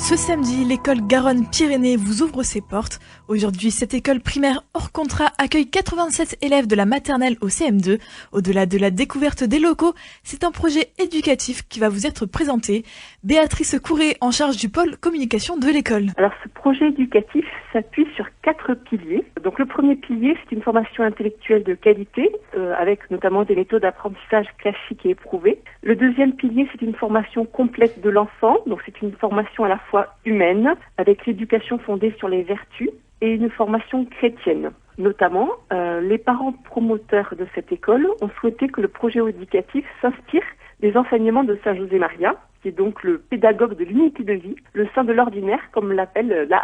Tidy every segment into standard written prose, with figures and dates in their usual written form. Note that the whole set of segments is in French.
Ce samedi, l'école Garonne-Pyrénées vous ouvre ses portes. Aujourd'hui, cette école primaire hors contrat accueille 87 élèves de la maternelle au CM2. Au-delà de la découverte des locaux, c'est un projet éducatif qui va vous être présenté. Béatrice Courret, en charge du pôle communication de l'école. Alors, ce projet éducatif s'appuie sur 4 piliers. Donc, le premier pilier, c'est une formation intellectuelle de qualité, avec notamment des méthodes d'apprentissage classiques et éprouvées. Le deuxième pilier, c'est une formation complète de l'enfant. Donc, c'est une formation à la fois humaine, avec l'éducation fondée sur les vertus, et une formation chrétienne. Notamment, les parents promoteurs de cette école ont souhaité que le projet éducatif s'inspire des enseignements de Saint José Maria, qui est donc le pédagogue de l'unité de vie, le saint de l'ordinaire, comme l'a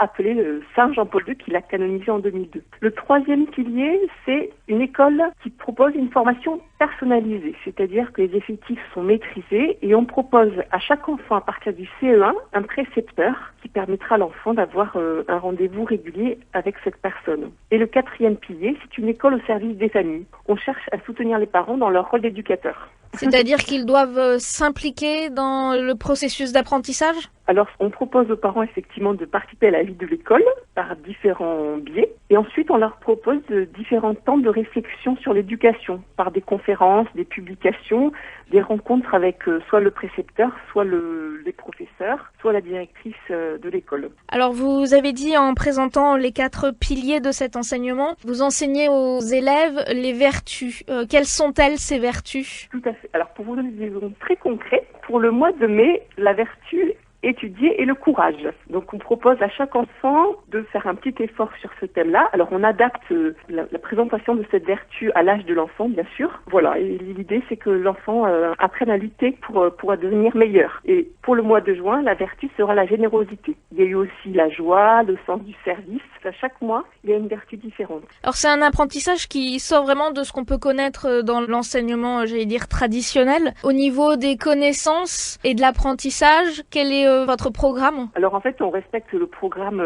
appelé le Saint Jean-Paul II, qui l'a canonisé en 2002. Le troisième pilier, c'est une école qui propose une formation personnalisée, c'est-à-dire que les effectifs sont maîtrisés et on propose à chaque enfant, à partir du CE1, un précepteur qui permettra à l'enfant d'avoir un rendez-vous régulier avec cette personne. Et le quatrième pilier, c'est une école au service des familles. On cherche à soutenir les parents dans leur rôle d'éducateur. C'est-à-dire qu'ils doivent s'impliquer dans le processus d'apprentissage ? Alors, on propose aux parents effectivement de participer à la vie de l'école par différents biais. Et ensuite, on leur propose différents temps de réflexion sur l'éducation, par des conférences, des publications, des rencontres avec soit le précepteur, soit les professeurs, soit la directrice de l'école. Alors, vous avez dit en présentant les 4 piliers de cet enseignement, vous enseignez aux élèves les vertus. Quelles sont-elles, ces vertus ? Tout à fait. Alors, pour vous donner des exemples très concrets, pour le mois de mai, la vertu étudier et le courage. Donc on propose à chaque enfant de faire un petit effort sur ce thème-là. Alors on adapte la présentation de cette vertu à l'âge de l'enfant, bien sûr. Voilà, et l'idée c'est que l'enfant apprenne à lutter pour devenir meilleur. Et pour le mois de juin, la vertu sera la générosité. Il y a eu aussi la joie, le sens du service. À chaque mois, il y a une vertu différente. Alors c'est un apprentissage qui sort vraiment de ce qu'on peut connaître dans l'enseignement, j'allais dire, traditionnel. Au niveau des connaissances et de l'apprentissage, quel est votre programme ? Alors en fait, on respecte le programme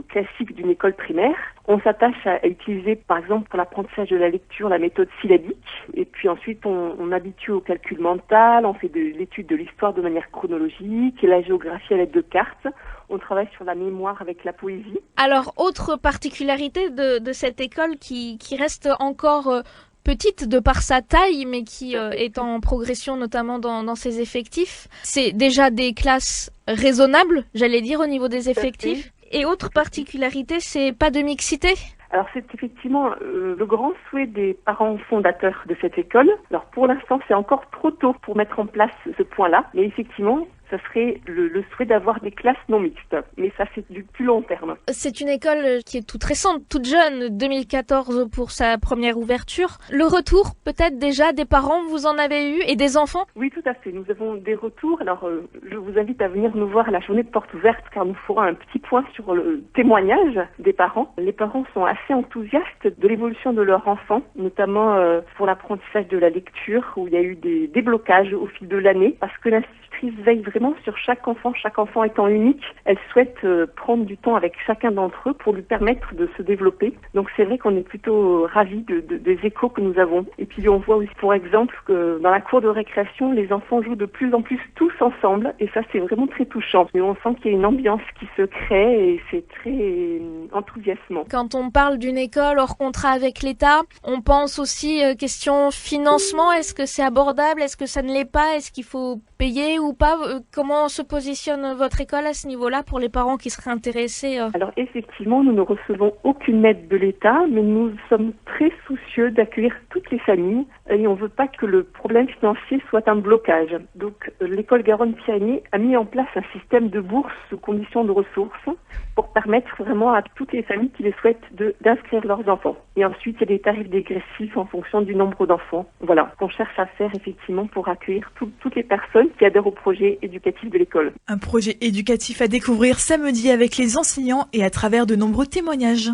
classique d'une école primaire. On s'attache à utiliser, par exemple, pour l'apprentissage de la lecture, la méthode syllabique. Et puis ensuite, on habitue au calcul mental, on fait de l'étude de l'histoire de manière chronologique et la géographie à l'aide de cartes. On travaille sur la mémoire avec la poésie. Alors, autre particularité de cette école qui reste encore petite de par sa taille, mais qui est en progression notamment dans ses effectifs. C'est déjà des classes raisonnables, j'allais dire, au niveau des effectifs. Et autre particularité, c'est pas de mixité ? Alors c'est effectivement le grand souhait des parents fondateurs de cette école. Alors pour l'instant, c'est encore trop tôt pour mettre en place ce point-là, mais effectivement, ça serait le souhait d'avoir des classes non mixtes. Mais ça, c'est du plus long terme. C'est une école qui est toute récente, toute jeune, 2014 pour sa première ouverture. Le retour, peut-être déjà, des parents, vous en avez eu, et des enfants ? Oui, tout à fait. Nous avons des retours. Alors, je vous invite à venir nous voir à la journée de porte ouverte, car nous ferons un petit point sur le témoignage des parents. Les parents sont assez enthousiastes de l'évolution de leur enfant, notamment pour l'apprentissage de la lecture, où il y a eu des déblocages au fil de l'année, parce que l'institutrice veille vraiment sur chaque enfant étant unique. Elle souhaite prendre du temps avec chacun d'entre eux pour lui permettre de se développer. Donc c'est vrai qu'on est plutôt ravis des échos que nous avons. Et puis on voit aussi, pour exemple, que dans la cour de récréation, les enfants jouent de plus en plus tous ensemble, et ça c'est vraiment très touchant. Et on sent qu'il y a une ambiance qui se crée, et c'est très enthousiasmant. Quand on parle d'une école hors contrat avec l'État, on pense aussi question financement. Est-ce que c'est abordable ? Est-ce que ça ne l'est pas ? Est-ce qu'il faut payer ou pas ? Comment se positionne votre école à ce niveau-là pour les parents qui seraient intéressés ? Alors effectivement, nous ne recevons aucune aide de l'État, mais nous sommes très soucieux d'accueillir toutes les familles et on ne veut pas que le problème financier soit un blocage. Donc l'école Garonne-Pyrénées a mis en place un système de bourse sous conditions de ressources pour permettre vraiment à toutes les familles qui le souhaitent d'inscrire leurs enfants. Et ensuite, il y a des tarifs dégressifs en fonction du nombre d'enfants. Voilà, qu'on cherche à faire effectivement pour accueillir toutes les personnes qui adhèrent au projet éducatif de l'école. Un projet éducatif à découvrir samedi avec les enseignants et à travers de nombreux témoignages.